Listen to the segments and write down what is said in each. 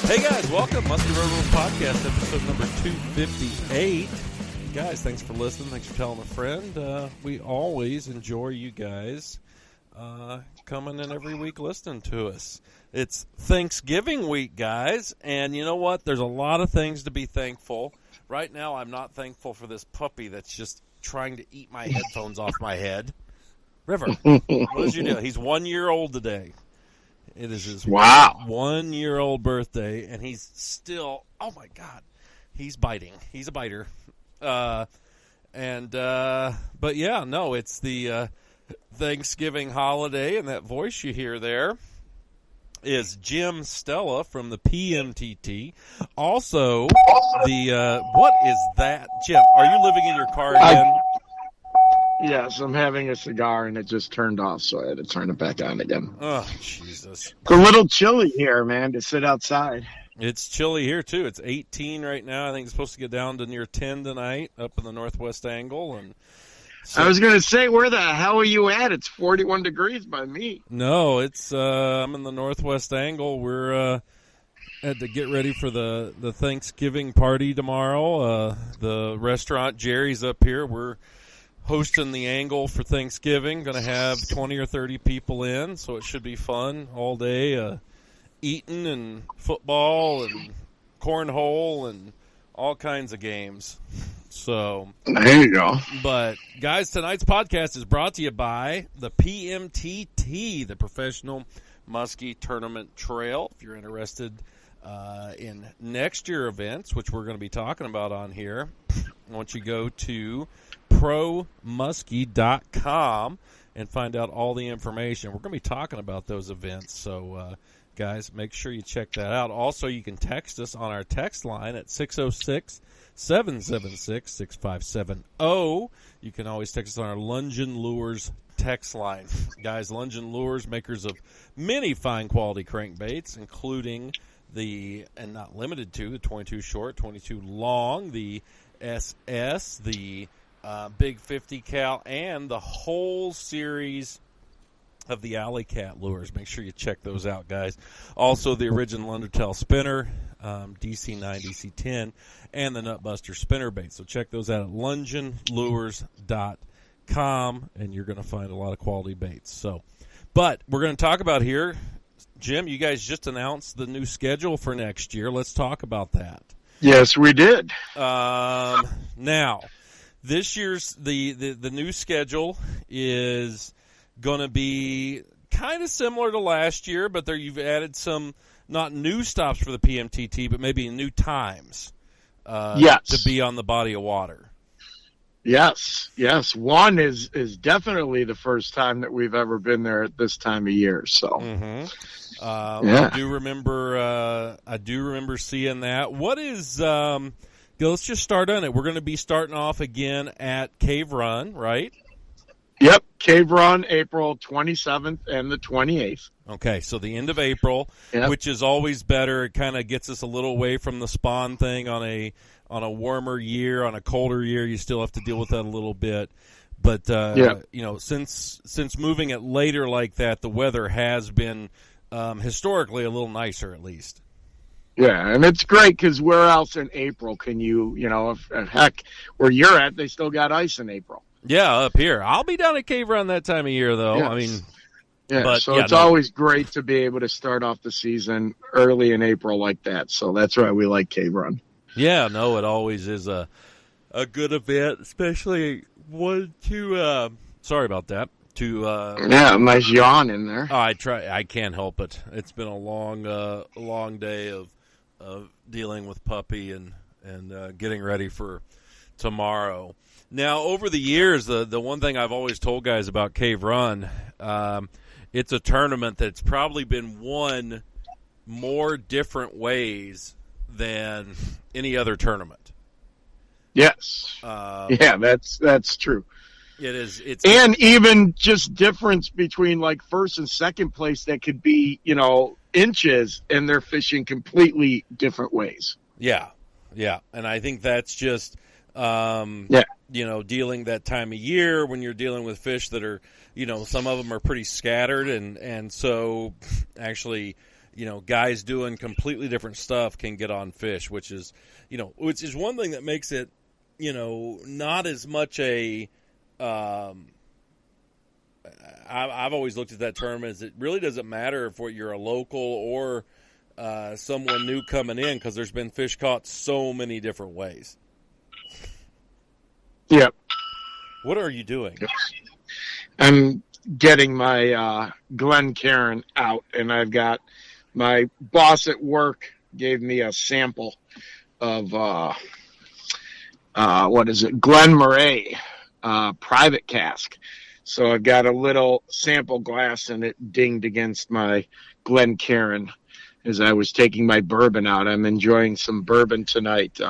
Hey guys, welcome. Muskie Road Podcast, episode number 258. Guys, thanks for listening. Thanks for telling a friend. We always enjoy you guys coming in every week listening to us. It's Thanksgiving week, guys, and you know what? There's a lot of things to be thankful. Right now, I'm not thankful for this puppy that's just trying to eat my headphones off my head. River, what did you do? He's 1 year old today. It is his 1 year old birthday, and he's still, oh my God, he's biting. He's a biter. But yeah, no, it's the Thanksgiving holiday, and that voice you hear there is Jim Stella from the PMTT. Also, what is that? Jim, are you living in your car again? Yes, I'm having a cigar and it just turned off, so I had to turn it back on again. Oh, Jesus. It's a little chilly here, man, to sit outside. It's chilly here, too. It's 18 right now. I think it's supposed to get down to near 10 tonight up in the northwest angle. And so, I was going to say, where the hell are you at? It's 41 degrees by me. No, it's I'm in the northwest angle. We're had to get ready for the Thanksgiving party tomorrow. The restaurant, Jerry's up here. We're hosting the angle for Thanksgiving. Going to have 20 or 30 people in, so it should be fun all day. Eating and football and cornhole and all kinds of games. So there you go. But guys, tonight's podcast is brought to you by the PMTT, the Professional Muskie Tournament Trail. If you're interested in next year events, which we're going to be talking about on here, I want you to go to promuskie.com and find out all the information. We're going to be talking about those events, so guys, make sure you check that out. Also, you can text us on our text line at 606-776-6570. You can always text us on our Lungin Lures text line. Guys, Lungin Lures, makers of many fine quality crankbaits, including and not limited to, the 22 short, 22 long, the SS, the Big 50 cal, and the whole series of the Alley Cat lures. Make sure you check those out, guys. Also, the original Undertail spinner, DC9, DC10, and the Nutbuster spinnerbait. So check those out at lunginlures.com, and you're going to find a lot of quality baits. But we're going to talk about here, Jim, you guys just announced the new schedule for next year. Let's talk about that. Yes, we did. Now, this year's the new schedule is going to be kind of similar to last year, but you've added some not new stops for the PMTT, but maybe new times to be on the body of water. Yes. One is definitely the first time that we've ever been there at this time of year. So, I do remember seeing that. What is? Let's just start on it. We're going to be starting off again at Cave Run, right? Yep, Cave Run, April 27th and the 28th. Okay, so the end of April, which is always better. It kind of gets us a little away from the spawn thing on a warmer year. On a colder year, you still have to deal with that a little bit. But since moving it later like that, the weather has been historically a little nicer, at least. Yeah, and it's great because where else in April can heck, where you're at, they still got ice in April. Yeah, up here. I'll be down at Cave Run that time of year, though. Yes. I mean, it's always great to be able to start off the season early in April like that. So that's why we like Cave Run. Yeah, no, it always is a good event, especially sorry about that. Nice yawn in there. Oh, I can't help it. It's been a long day of dealing with puppy and getting ready for tomorrow. Now, over the years, the one thing I've always told guys about Cave Run, it's a tournament that's probably been won more different ways than any other tournament. Yes. That's true. It is. And even just difference between like first and second place that could be, inches, and they're fishing completely different ways. Yeah. And I think that's just dealing that time of year when you're dealing with fish that are, some of them are pretty scattered. And so actually, guys doing completely different stuff can get on fish, which is one thing that makes it, not as much a. I've always looked at that term as it really doesn't matter if you're a local or someone new coming in, because there's been fish caught so many different ways. Yep. What are you doing? I'm getting my Glencairn out, and I've got my boss at work gave me a sample of Glen Murray private cask. So I've got a little sample glass, and it dinged against my Glencairn as I was taking my bourbon out. I'm enjoying some bourbon tonight.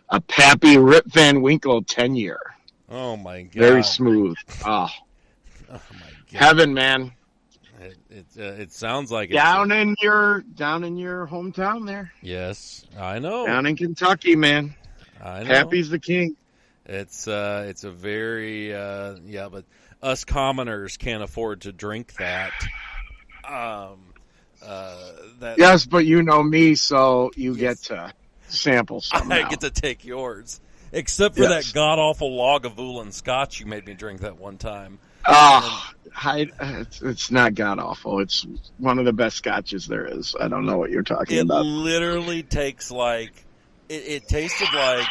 A Pappy Rip Van Winkle 10-year. Oh my God! Very smooth. Oh my God! Heaven, man. It sounds like down in your hometown there. Yes, I know. Down in Kentucky, man. I know. Pappy's the king. It's a very but us commoners can't afford to drink that. Yes, but you know me, so you get to sample some. I get to take yours, except for that god awful Lagavulin Scotch you made me drink that one time. It's not god awful. It's one of the best scotches there is. I don't know what you're talking about. It literally takes it tasted like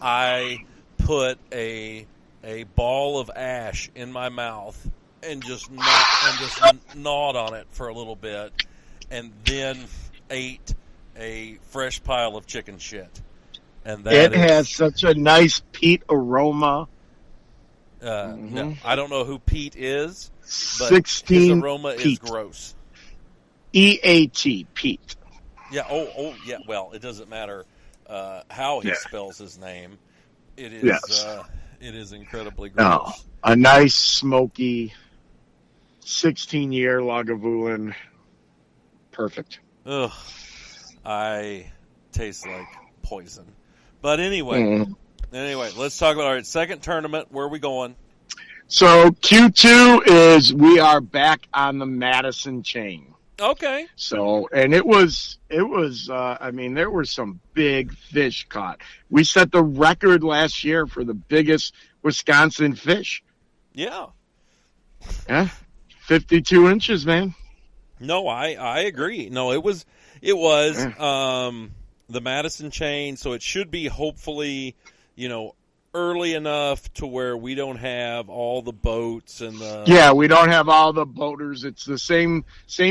I put a ball of ash in my mouth and just gnawed on it for a little bit, and then ate a fresh pile of chicken shit. And that has such a nice peat aroma. No, I don't know who Pete is, but 16 his aroma Pete. is gross. EAT, Pete. Yeah. Oh, yeah. Well, it doesn't matter how he spells his name. It is. Yes. It is incredibly gross. Oh, a nice smoky 16-year Lagavulin. Perfect. Ugh. I taste like poison. But anyway, let's talk about our second tournament. Where are we going? So Q2 we are back on the Madison chain. Okay. So, and it was, there were some big fish caught. We set the record last year for the biggest Wisconsin fish. Yeah. Yeah. 52 inches, man. No, I agree. No, it was the Madison chain, so it should be hopefully, early enough to where we don't have all the boats and the... Yeah, we don't have all the boaters. It's the same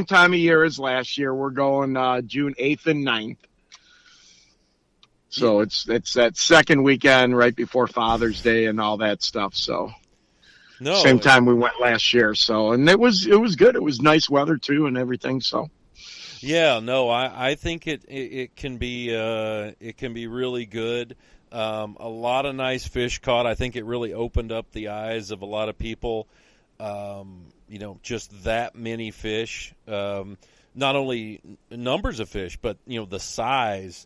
time of year as last year. We're going June 8th and 9th. So it's that second weekend right before Father's Day and all that stuff. So same time we went last year. So, and it was good. It was nice weather too and everything. So yeah, no, I think it can be really good. A lot of nice fish caught. I think it really opened up the eyes of a lot of people. Just that many fish. Not only numbers of fish, but the size.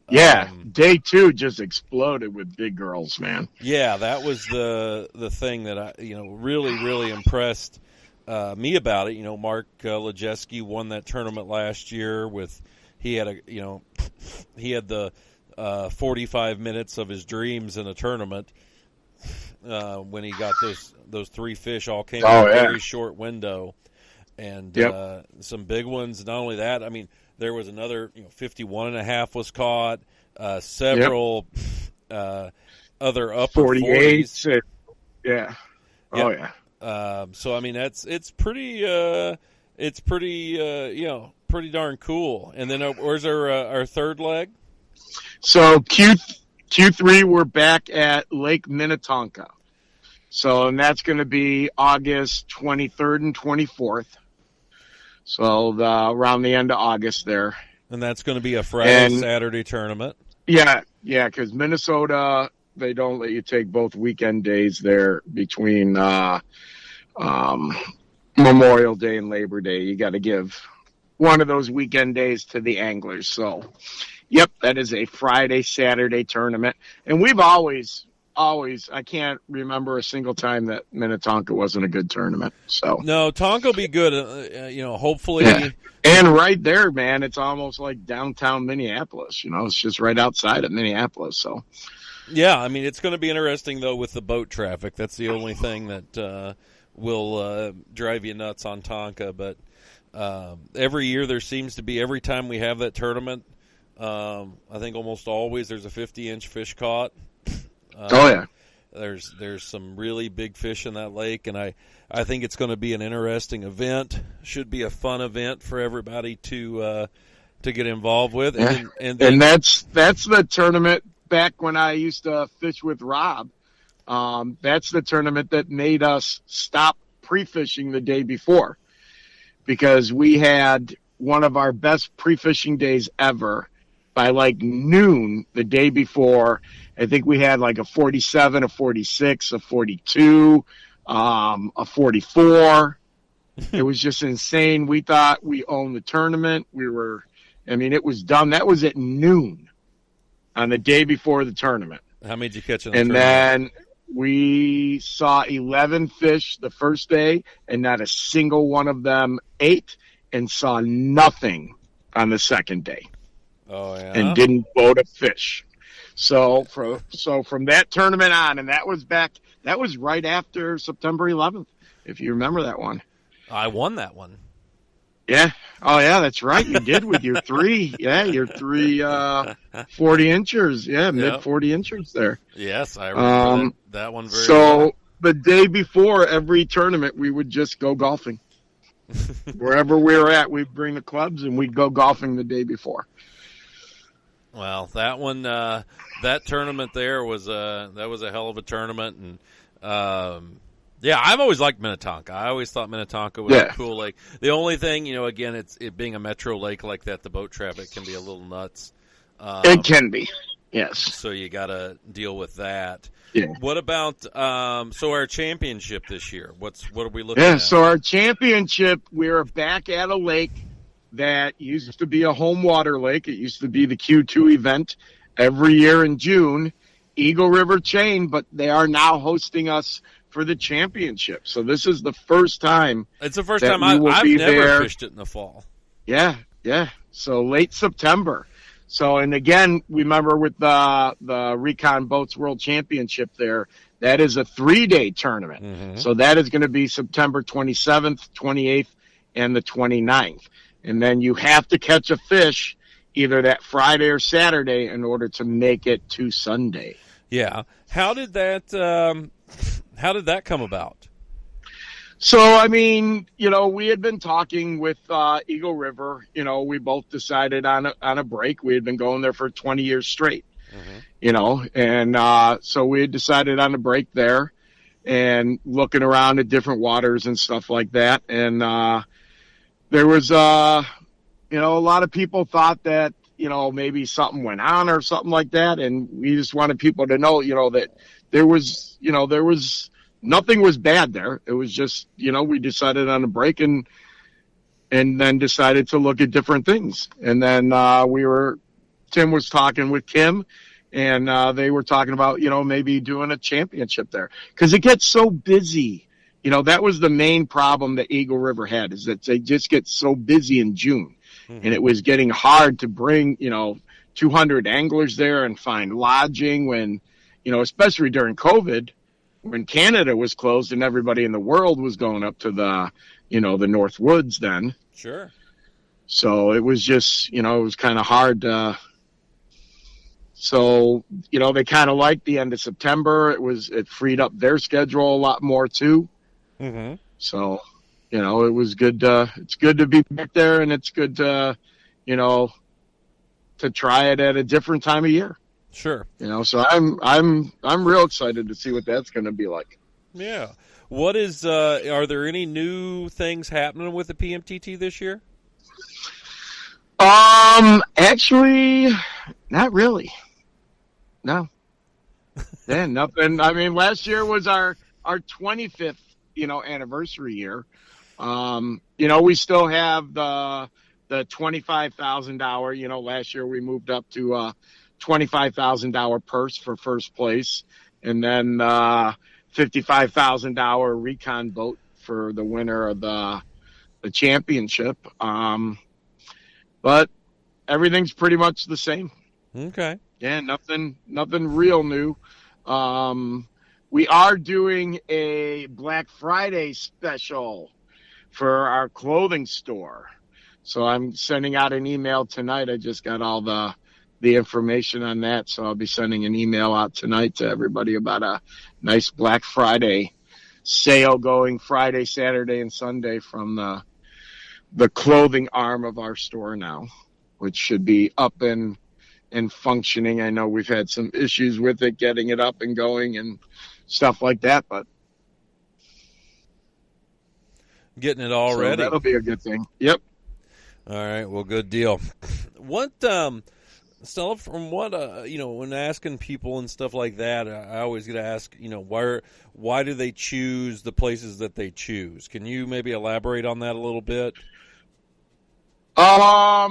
Yeah, day two just exploded with big girls, man. Yeah, that was the thing that I really impressed me about it. Mark Lejeski won that tournament last year he had the 45 minutes of his dreams in a tournament when he got those three fish all came in a very short window, and some big ones. Not only that, I mean, there was another 51.5 was caught, several other upper 40s. Yeah. Oh yeah. So I mean it's pretty pretty darn cool. And then where's our third leg? So Q3 we're back at Lake Minnetonka. So, and that's going to be August 23rd and 24th. So around the end of August there. And that's going to be a Friday, Saturday tournament. Yeah, because Minnesota, they don't let you take both weekend days there between Memorial Day and Labor Day. You got to give one of those weekend days to the anglers. So, yep, that is a Friday, Saturday tournament. And we've always always. I can't remember a single time that Minnetonka wasn't a good tournament. So No, Tonka will be good. Hopefully. yeah. And right there, man, it's almost like downtown Minneapolis. It's just right outside of Minneapolis. So Yeah, I mean, it's going to be interesting, though, with the boat traffic. That's the only thing that will drive you nuts on Tonka. But every year there seems to be, every time we have that tournament, I think almost always there's a 50-inch fish caught. Oh, yeah. There's some really big fish in that lake, and I think it's going to be an interesting event. Should be a fun event for everybody to get involved with. Yeah. And that's the tournament back when I used to fish with Rob. That's the tournament that made us stop pre-fishing the day before, because we had one of our best pre-fishing days ever. By like noon the day before, I think we had like a 47, a 46, a 42, a 44. It was just insane. We thought we owned the tournament. It was done. That was at noon on the day before the tournament. How many did you catch in the And tournament? then we saw 11 fish the first day, and not a single one of them ate, and saw nothing on the second day. Oh, yeah. And didn't boat a fish. So from that tournament on, and that was right after September 11th, if you remember that one. I won that one. Yeah. Oh, yeah, that's right. You did with your three. Yeah, your three 40 inchers. Yeah, mid 40 inchers there. Yes, I remember that one very well. well. So the day before every tournament, we would just go golfing. Wherever we were at, we'd bring the clubs, and we'd go golfing the day before. Well, that one, that tournament there was a hell of a tournament, and I've always liked Minnetonka. I always thought Minnetonka was a cool lake. The only thing, again, it being a metro lake like that, the boat traffic can be a little nuts. It can be, yes. So you got to deal with that. Yeah. What about our championship this year? What are we looking at? Yeah, so our championship, we're back at a lake that used to be a home water lake. It used to be the Q2 event every year in June, Eagle River Chain, but they are now hosting us for the championship. So this is the first time. It's the first time I've never fished it in the fall. Yeah. So late September. So, and again, remember with the Recon Boats World Championship there, that is a 3-day tournament. Mm-hmm. So that is going to be September 27th, 28th, and the 29th. And then you have to catch a fish either that Friday or Saturday in order to make it to Sunday. Yeah. How did that come about? So, we had been talking with Eagle River. We both decided on a break. We had been going there for 20 years straight, and so we had decided on a break there and looking around at different waters and stuff like that. And there was, a lot of people thought that, maybe something went on or something like that. And we just wanted people to know, that there was nothing was bad there. It was just, we decided on a break and then decided to look at different things. And then Tim was talking with Kim, and they were talking about, maybe doing a championship there, because it gets so busy. That was the main problem that Eagle River had, is that they just get so busy in June. Mm-hmm. And it was getting hard to bring, 200 anglers there and find lodging when, especially during COVID, when Canada was closed and everybody in the world was going up to the North Woods then. Sure. So it was just, it was kind of hard. So, they kind of liked the end of September. It freed up their schedule a lot more too. Mm-hmm. So, it was good. It's good to be back there, and it's good to, to try it at a different time of year. Sure. So I'm real excited to see what that's going to be like. Yeah. What is, are there any new things happening with the PMTT this year? Actually, not really. No. Yeah, nothing. Last year was our 25th, anniversary year. We still have the $25,000, last year we moved up to $25,000 purse for first place. and then $55,000 recon boat for the winner of the championship. But everything's pretty much the same. Okay. Yeah, nothing real new. We are doing a Black Friday special for our clothing store. So I'm sending out an email tonight. I just got all the information on that. So I'll be sending an email out tonight to everybody about a nice Black Friday sale going Friday, Saturday, and Sunday from the clothing arm of our store now, which should be up and functioning. I know we've had some issues with it, getting it up and going and stuff like that, but getting it all ready. That'll be a good thing. Yep. All right. Well, good deal. What, Stella, from what, when asking people and stuff like that, I always get to ask, why do they choose the places that they choose? Can you maybe elaborate on that a little bit? I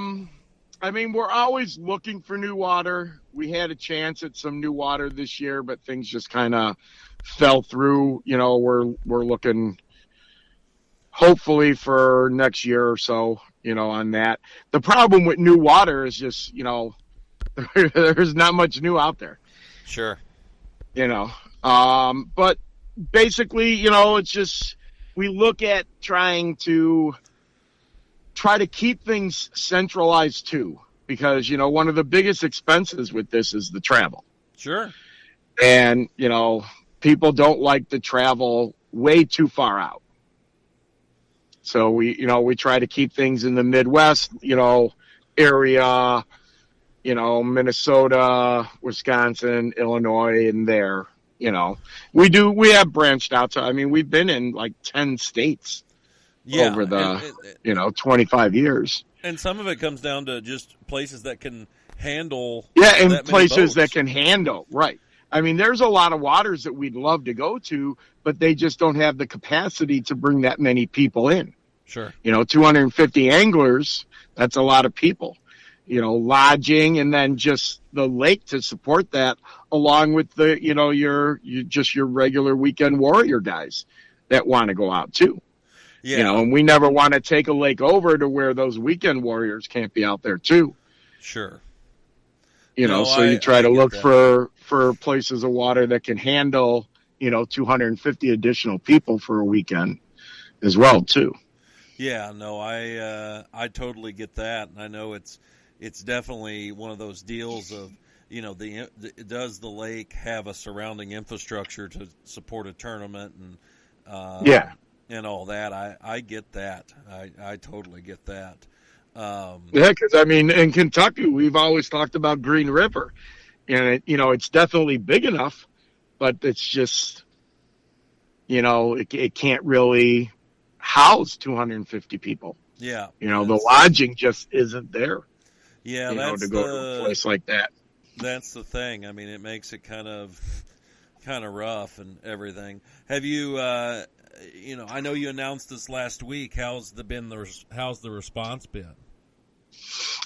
mean, we're always looking for new water. We had a chance at some new water this year, but things just kind of fell through. We're looking hopefully for next year or so, on that. The problem with new water is just, there's not much new out there. Sure. But basically, it's just, we look at trying to keep things centralized too, because, one of the biggest expenses with this is the travel. Sure. And, people don't like to travel way too far out. So we try to keep things in the Midwest, area, Minnesota, Wisconsin, Illinois, and there, we have branched out to, we've been in like 10 states over the, 25 years. And some of it comes down to just places that can handle. Yeah. And places that can handle. Right. There's a lot of waters that we'd love to go to, but they just don't have the capacity to bring that many people in. Sure. 250 anglers, that's a lot of people. Lodging and then just the lake to support that, along with the, your regular weekend warrior guys that want to go out too. Yeah. And we never want to take a lake over to where those weekend warriors can't be out there too. Sure. So you try to look for places of water that can handle, 250 additional people for a weekend as well too. Yeah, no, I totally get that. And I know it's definitely one of those deals of, does the lake have a surrounding infrastructure to support a tournament and and all that. I get that. I totally get that. Because in Kentucky, we've always talked about Green River, and it's definitely big enough, but it's just, it can't really house 250 people. Yeah. The lodging just isn't there. Yeah. To go to a place like that. That's the thing. It makes it kind of rough and everything. Have you, I know you announced this last week. How's the response been?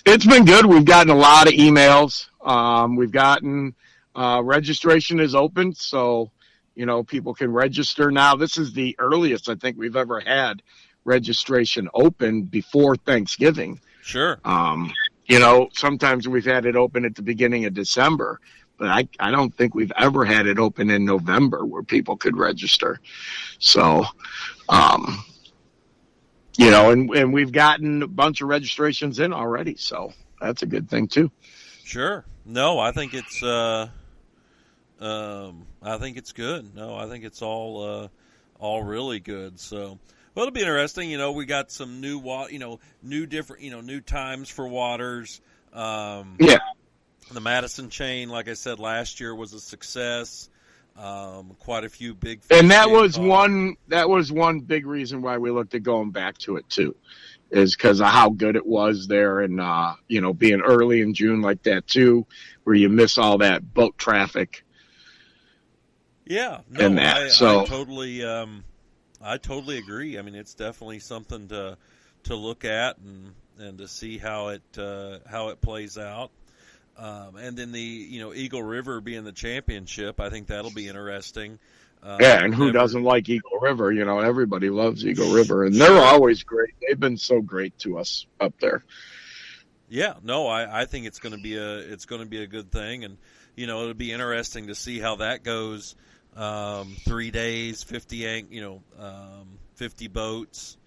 It's been good. We've gotten a lot of emails. We've gotten, registration is open. So, people can register now. This is the earliest I think we've ever had registration open before Thanksgiving. Sure. Sometimes we've had it open at the beginning of December, but I don't think we've ever had it open in November where people could register. So, and we've gotten a bunch of registrations in already. So that's a good thing too. Sure. No, I think it's, good. No, I think it's all really good. So, well, it'll be interesting. We got some new new times for waters. The Madison chain, like I said, last year was a success. Quite a few big fish. And that was one big reason why we looked at going back to it too, is because of how good it was there, and being early in June like that too, where you miss all that boat traffic. Yeah, no, and that. I totally agree. It's definitely something to look at and to see how it plays out. And then the Eagle River being the championship, I think that'll be interesting. Yeah, and who doesn't like Eagle River? Everybody loves Eagle River, and Sure. they're always great. They've been so great to us up there. Yeah, no, I think it's going to be a good thing, and it'll be interesting to see how that goes. 3 days, 50 boats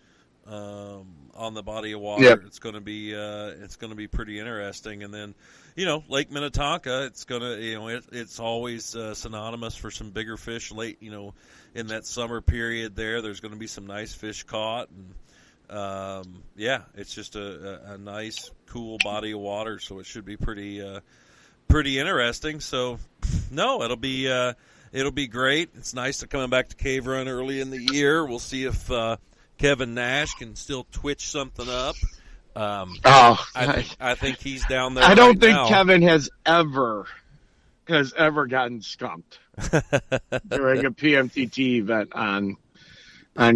on the body of water. Yep. It's going to be pretty interesting, and then Lake Minnetonka. It's gonna it's always synonymous for some bigger fish late in that summer period. There's going to be some nice fish caught, and it's just a nice cool body of water, so it should be pretty interesting. So no, it'll be great. It's nice to coming back to Cave Run early in the year. We'll see if Kevin Nash can still twitch something up. I think he's down there. I don't think now. Kevin has ever gotten skunked during a PMTT event on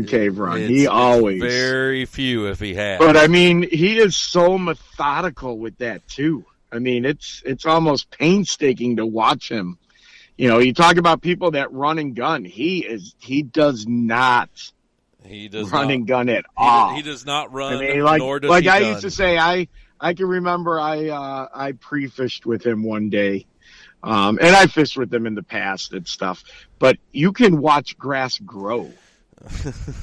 Cave Run. He always very few if he has. But I mean, he is so methodical with that too. I mean, it's almost painstaking to watch him. You talk about people that run and gun. He does not. He does run not, and gun at all. He does not run. I mean, nor does he I gun. used to say, I can remember I pre-fished with him one day, and I fished with him in the past and stuff. But you can watch grass grow.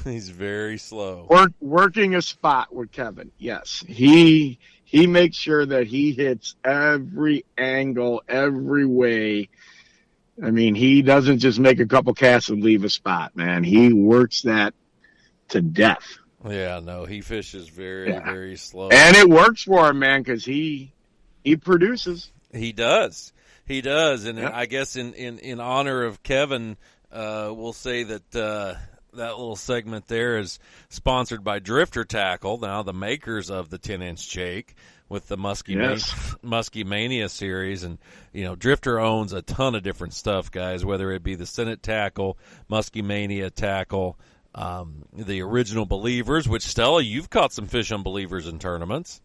He's very slow. Working a spot with Kevin. Yes, he makes sure that he hits every angle, every way. I mean, he doesn't just make a couple casts and leave a spot, man. He works that to death. Yeah, no, he fishes very slow. And it works for him, man, because he produces. He does. And Yep. I guess in honor of Kevin, we'll say that that little segment there is sponsored by Drifter Tackle, now the makers of the 10-inch jake with the Muskie Mania series. And, Drifter owns a ton of different stuff, guys, whether it be the Senate Tackle, Muskie Mania Tackle, the original Believers, which, Stella, you've caught some fish on Believers in tournaments.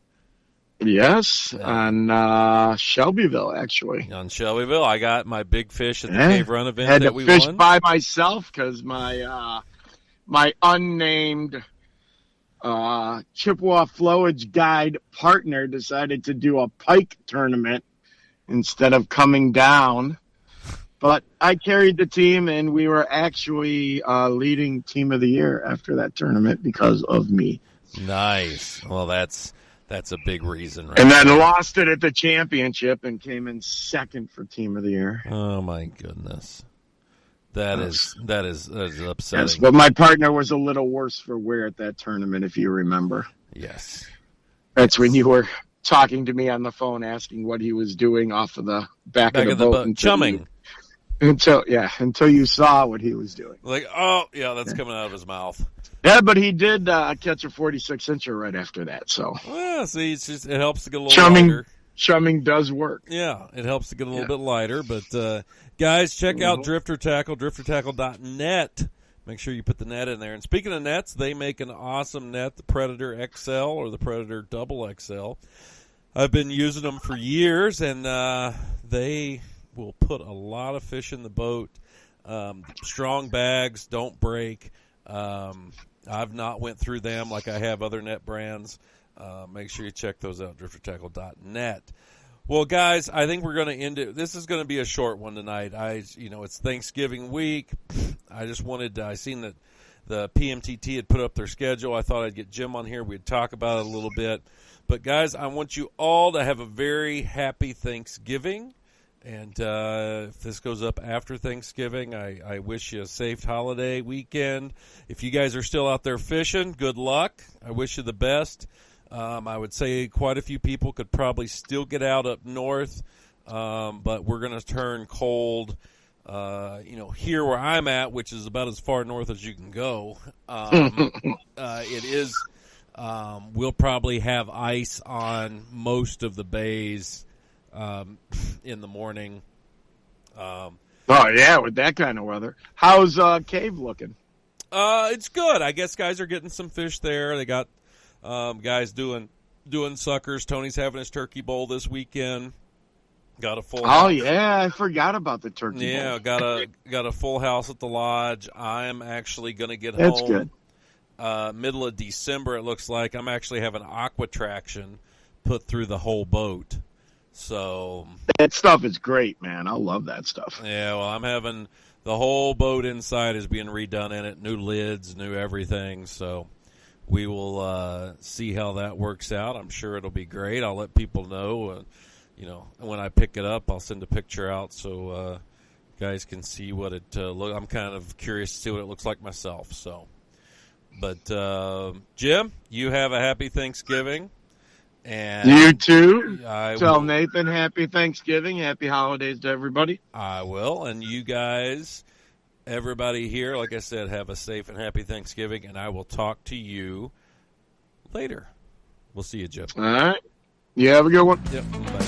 Yes, on Shelbyville, actually. On Shelbyville, I got my big fish at the Cave Run event had that to we fish won. by myself because my unnamed Chippewa Flowage guide partner decided to do a pike tournament instead of coming down. But I carried the team, and we were actually leading team of the year after that tournament because of me. Nice. Well, that's a big reason, right? And then lost it at the championship and came in second for team of the year. Oh my goodness, that is upsetting. Yes, but my partner was a little worse for wear at that tournament, if you remember. Yes. That's when you were talking to me on the phone, asking what he was doing off of the back of the boat, chumming. Until you saw what he was doing. Like, oh yeah, that's coming out of his mouth. Yeah, but he did catch a 46-incher right after that. So, well, see, it helps to get a little lighter. Chumming does work. Yeah, it helps to get a little bit lighter. But guys, check out Drifter Tackle, driftertackle.net. Make sure you put the net in there. And speaking of nets, they make an awesome net, the Predator XL or the Predator Double XL. I've been using them for years, and they will put a lot of fish in the boat. Strong bags, don't break. I've not went through them like I have other net brands. Make sure you check those out, driftertackle.net. Well, guys, I think we're going to end it. This is going to be a short one tonight. It's Thanksgiving week. I seen that the PMTT had put up their schedule. I thought I'd get Jim on here. We'd talk about it a little bit. But, guys, I want you all to have a very happy Thanksgiving. And if this goes up after Thanksgiving, I wish you a safe holiday weekend. If you guys are still out there fishing, good luck. I wish you the best. I would say quite a few people could probably still get out up north, but we're going to turn cold, here where I'm at, which is about as far north as you can go. It is, we'll probably have ice on most of the bays in the morning. Oh yeah, with that kind of weather. How's Cave looking? It's good. I guess guys are getting some fish there. They got guys doing suckers. Tony's having his turkey bowl this weekend. Got a full Oh house. yeah, I forgot about the turkey Yeah, bowl. got a full house at the lodge. I am actually going to get That's home good. middle of December. It looks like I'm actually having aqua traction put through the whole boat. So That stuff is great, man. I love that stuff. yeah, well, I'm having the whole boat inside is being redone in it, new lids, new everything. So we will see how that works out. I'm sure it'll be great. I'll let people know. When I pick it up, I'll send a picture out so guys can see what it look. I'm kind of curious to see what it looks like myself. So, but Jim, you have a happy Thanksgiving, and You too. I Tell will, Nathan happy Thanksgiving, happy holidays to everybody. I will, and you guys, everybody here, like I said, have a safe and happy Thanksgiving, and I will talk to you later. We'll see you, Jim. All right. You have a good one. Yep. Bye.